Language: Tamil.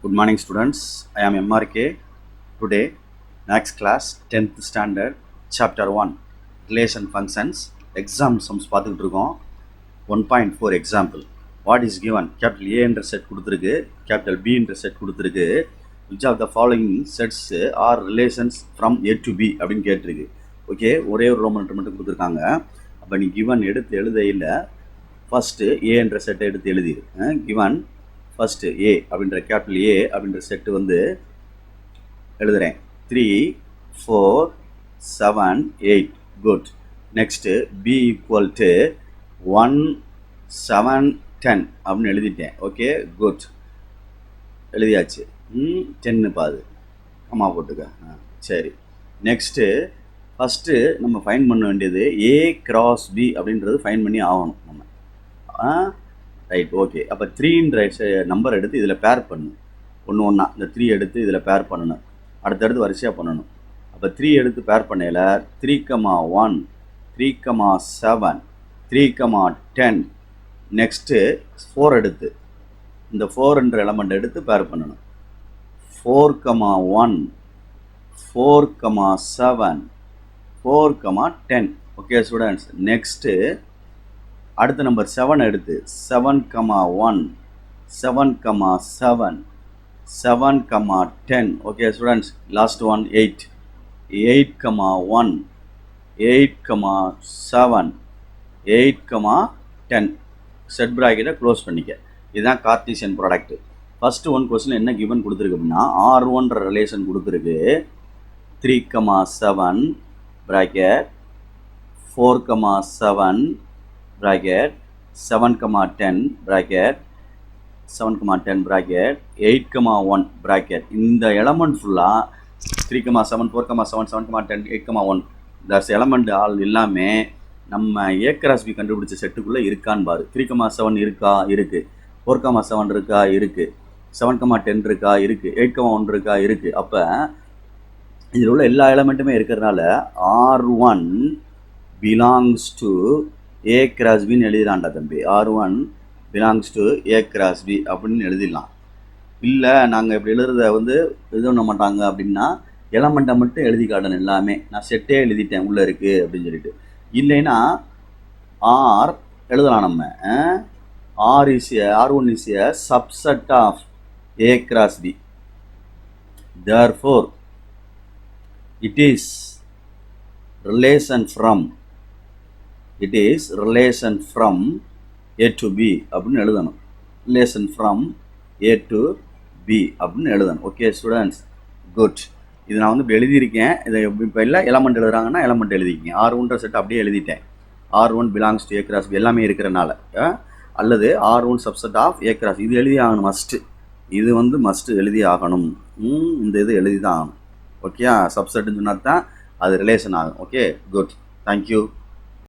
Good morning students, I am MRK. Today, next class 10th standard, chapter 1, relation functions, exam sums பார்த்துக்கிட்டு இருக்கோம். 1.4 example. What is given? Capital A என்ற செட் கொடுத்துருக்கு, capital B என்ற செட் கொடுத்துருக்கு. Which of the following sets are relations from A to B அப்படின்னு கேட்டிருக்கு. ஓகே, ஒரே ஒரு ரோமன் மட்டும் கொடுத்துருக்காங்க. அப்போ நீ கிவன் எடுத்து எழுத இல்லை, ஃபஸ்ட்டு ஏ என்ற செட்டை எடுத்து எழுதிடு. கிவன் ஃபஸ்ட்டு ஏ அப்படின்ற கேபிட்டல் ஏ அப்படின்ற செட்டு வந்து எழுதுகிறேன். 3, 4, 7, 8. Good. Next B equal to 1, 7, 10 அப்படின்னு எழுதிட்டேன். Okay, good. எழுதியாச்சு. 10 பாது அம்மா போட்டுக்க. சரி, நெக்ஸ்ட்டு ஃபஸ்ட்டு நம்ம ஃபைன் பண்ண வேண்டியது ஏ கிராஸ் பி அப்படின்றது ஃபைன் பண்ணி ஆகணும் நம்ம. Right, okay. அப்போ 3ன்ற நம்பர் எடுத்து இதில் பேர் பண்ணணும். ஒன்றா இந்த 3 எடுத்து இதில் பேர் பண்ணணும். அடுத்தடுத்து வரிசையாக பண்ணணும். அப்போ 3 எடுத்து பேர் பண்ணையில் 3,1, 3,7, 3,10. நெக்ஸ்ட்டு 4 எடுத்து இந்த 4என்ற எலமெண்ட் எடுத்து பேர் பண்ணணும். 4,1, 4,7, 4,10. ஓகே ஸ்டூடெண்ட்ஸ், நெக்ஸ்ட்டு அடுத்த நம்பர் 7 எடுத்து 7,1, 7,7, 7,10. Okay students, last one 8, 8,1, 8,7, 8,10. Set ப்ராக்கெட்டை க்ளோஸ் பண்ணிக்க. இதுதான் Cartesian product. First one question என்ன கிவன் கொடுத்துருக்கு அப்படின்னா R1ன்ற ரிலேஷன் கொடுத்துருக்கு. 3,7 bracket 4,7 bracket 7,10 bracket 7,10 bracket 8,1 bracket. இந்த எலமெண்ட் ஃபுல்லாக 3,7, 4,7, 7,10, 8,1 தட்ஸ் எலமெண்ட் ஆல் எல்லாமே நம்ம ஏ கிராஸ் பி கண்டுபிடிச்ச செட்டுக்குள்ளே இருக்கான்னு பாரு. 3,7 இருக்கா? இருக்குது. 4,7 இருக்கா? இருக்குது. 7,10 இருக்கா? இருக்குது. 8,1 இருக்கா? இருக்குது. அப்போ இதில் உள்ள எல்லா எலமெண்ட்டுமே இருக்கிறதுனால R1 belongs to A cross பின்னு எழுதிடலாம்டா தம்பி. R1 belongs to A cross B அப்படின்னு எழுதிடலாம். இல்லை நாங்கள் இப்படி எழுதுறத வந்து இது பண்ண மாட்டாங்க அப்படின்னா எலமெண்ட்டை மட்டும் எழுதி காட்டணும். எல்லாமே நான் செட்டே எழுதிட்டேன் உள்ளே இருக்குது அப்படின்னு சொல்லிட்டு. இல்லைன்னா ஆர் எழுதலாம் நம்ம. R1 is a subset of A cross B. Therefore, it is relation from A to B அப்படின்னு எழுதணும். Relation from A to B அப்படின்னு எழுதணும். Okay students, good. இது நான் வந்து இப்போ எழுதியிருக்கேன். இதை இப்போ இல்லை எலமெண்ட் எழுதுறாங்கன்னா எலமெண்ட் எழுதிக்கிங்க. R1ன்ற செட் அப்படியே எழுதிட்டேன். R1 belongs to A cross B எல்லாமே இருக்கிறனால. அல்லது R1 subset of A cross இது எழுதி ஆகணும். மஸ்ட்டு இது வந்து மஸ்ட்டு எழுதி ஆகணும். இந்த இது எழுதி தான் ஆகணும். ஓகே, சப்செட்டுன்னு சொன்னால் தான் அது ரிலேஷன் ஆகும். Okay, good. தேங்க்யூ.